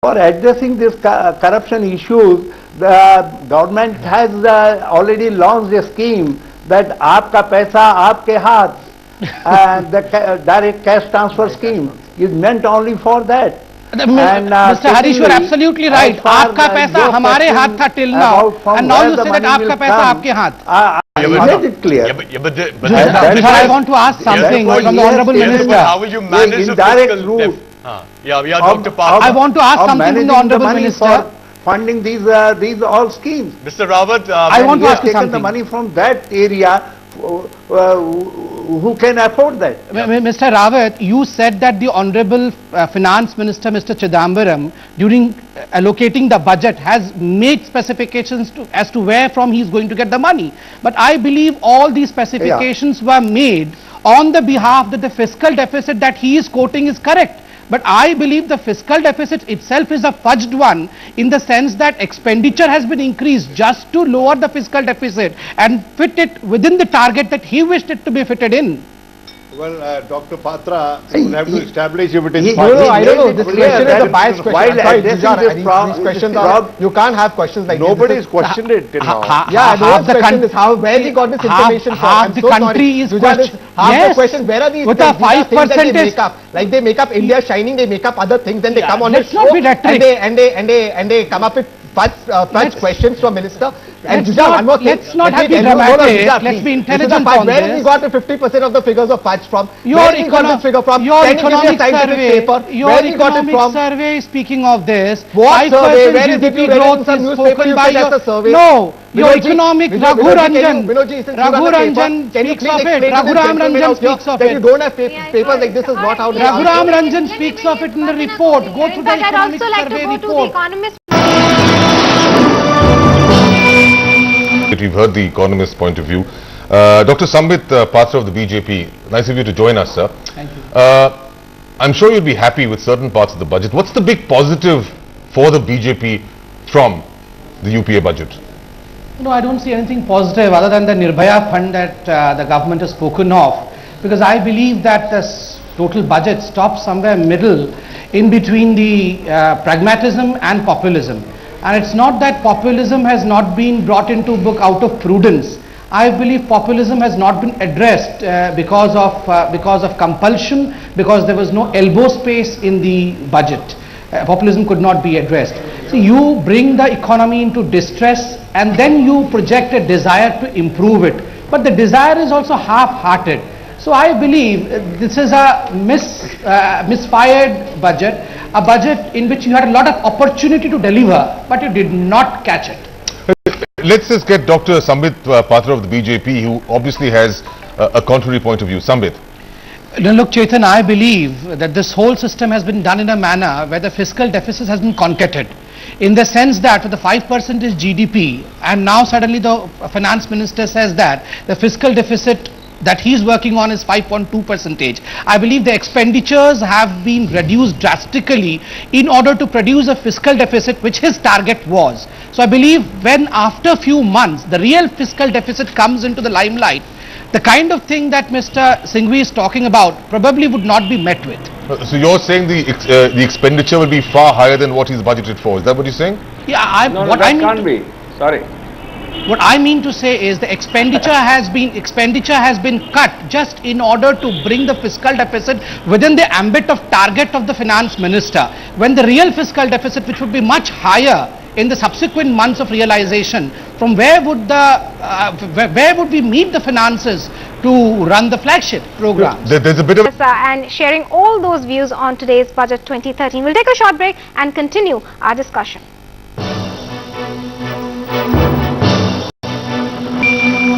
For addressing this corruption issues, the government has already launched a scheme that "Aapka Paisa Aapke Haath," and the direct cash transfer scheme is meant only for that. Mr. Harish, you are absolutely right. Aapka paisa hamare haath tha till now, and now you say that aapka paisa aapke haath. I made it clear. I want to ask something from the Honorable Minister. How will you manage the indirect route? Dr. Parth. I want to ask something from the Honorable Minister. Funding these all schemes. Mr. Rawat, I want to ask you something. The money from that area, who can afford that? Mr. Rawat, you said that the Honorable Finance Minister, Mr. Chidambaram, during allocating the budget has made specifications as to where from he is going to get the money. But I believe all these specifications were made on the behalf that the fiscal deficit that he is quoting is correct. But I believe the fiscal deficit itself is a fudged one, in the sense that expenditure has been increased just to lower the fiscal deficit and fit it within the target that he wished it to be fitted in. Well, Dr. Patra, you will have to establish if it is I don't know. This question is a biased question. These questions are, you can't have questions like nobody has questioned it till now. Yeah, no question is where he got this information from. Half the country is questioned. Half the question, where are these with a 5% they make up? Like they make up India shining, they make up other things, then they come on let's not be rhetoric. and they come up with such questions from minister. And one more thing. Let's not be dramatic. Let's be intelligent on this. Where did you got the 50% of the figures of fudge from? Your economic figure from? Your economic survey. Your economic survey. Speaking of this, what survey? Where is it? GDP growth is spoken by your survey. No, your economic Raghu Ranjan. Raghu Ranjan speaks of it. Raghu Ram Ranjan speaks of it. You don't have papers like this. Is not how. Raghu Ram Ranjan speaks of it in the report. Go through the economic survey report. We've heard the economist's point of view. Dr. Sambit Patra of the BJP, nice of you to join us, sir. Thank you. I'm sure you'll be happy with certain parts of the budget. What's the big positive for the BJP from the UPA budget? No, I don't see anything positive other than the Nirbhaya fund that the government has spoken of, because I believe that this total budget stops somewhere middle in between the pragmatism and populism. And it's not that populism has not been brought into book out of prudence. I believe populism has not been addressed because of compulsion, because there was no elbow space in the budget. Populism could not be addressed. So you bring the economy into distress and then you project a desire to improve it. But the desire is also half-hearted. So I believe this is a misfired budget, a budget in which you had a lot of opportunity to deliver, but you did not catch it. Let's just get Dr. Sambit Patra of the BJP, who obviously has a contrary point of view. Sambit. Now look, Chetan, I believe that this whole system has been done in a manner where the fiscal deficit has been concocted, in the sense that for the 5% is GDP, and now suddenly the finance minister says that the fiscal deficit that he is working on is 5.2%. I believe the expenditures have been reduced drastically in order to produce a fiscal deficit which his target was. So I believe when after few months the real fiscal deficit comes into the limelight, the kind of thing that Mr. Singhvi is talking about probably would not be met with. So you're saying the expenditure will be far higher than what he's budgeted for. Is that what you're saying? Yeah, that can't be. Sorry. What I mean to say is the expenditure has been cut just in order to bring the fiscal deficit within the ambit of target of the finance minister, when the real fiscal deficit, which would be much higher in the subsequent months of realization, from where would we meet the finances to run the flagship program? There's a bit of and sharing all those views on today's Budget 2013. We'll take a short break and continue our discussion.